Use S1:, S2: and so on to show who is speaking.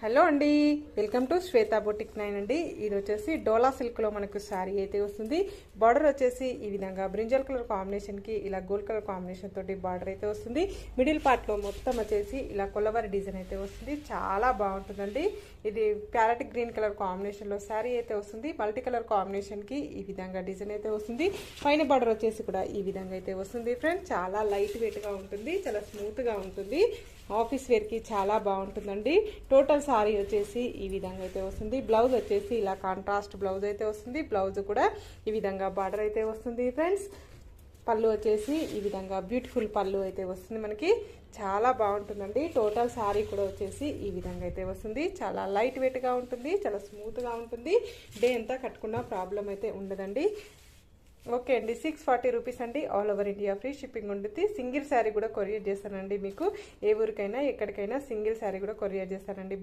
S1: Hello అండి, welcome to Shweta boutique 9 అండి. ఇది వచ్చేసి డోలా సిల్క్లో మనకు శారీ అయితే వస్తుంది. బార్డర్ వచ్చేసి ఈ విధంగా బ్రింజల్ కలర్ కాంబినేషన్కి ఇలా గోల్డ్ కలర్ కాంబినేషన్ తోటి బార్డర్ అయితే వస్తుంది. మిడిల్ పార్ట్లో మొత్తం వచ్చేసి ఇలా కొల్లవారి డిజైన్ అయితే వస్తుంది. చాలా బాగుంటుందండి. ఇది ప్యారెట్ గ్రీన్ కలర్ కాంబినేషన్లో శారీ అయితే వస్తుంది. మల్టీ కలర్ కాంబినేషన్కి ఈ విధంగా డిజైన్ అయితే వస్తుంది. పైన బార్డర్ వచ్చేసి కూడా ఈ విధంగా అయితే వస్తుంది. ఫ్రెండ్స్, చాలా లైట్ వెయిట్గా ఉంటుంది, చాలా స్మూత్గా ఉంటుంది. ఆఫీస్ వేర్కి చాలా బాగుంటుందండి. టోటల్ సారీ వచ్చేసి ఈ విధంగా అయితే వస్తుంది. బ్లౌజ్ వచ్చేసి ఇలా కాంట్రాస్ట్ బ్లౌజ్ అయితే వస్తుంది. బ్లౌజ్ కూడా ఈ విధంగా బార్డర్ అయితే వస్తుంది. ఫ్రెండ్స్, పళ్ళు వచ్చేసి ఈ విధంగా బ్యూటిఫుల్ పళ్ళు అయితే వస్తుంది. మనకి చాలా బాగుంటుందండి. టోటల్ సారీ కూడా వచ్చేసి ఈ విధంగా అయితే వస్తుంది. చాలా లైట్ వెయిట్గా ఉంటుంది, చాలా స్మూత్గా ఉంటుంది. డే అంతా కట్టుకున్న ప్రాబ్లం అయితే ఉండదండి. ఓకే అండి, 640 రూపీస్ అండి. All over India free shipping ఉంటుంది. సింగిల్ శారీ కూడా కొరియర్ చేస్తానండి. మీకు ఏ ఊరికైనా ఎక్కడికైనా సింగిల్ శారీ కూడా కొరియర్ చేస్తానండి.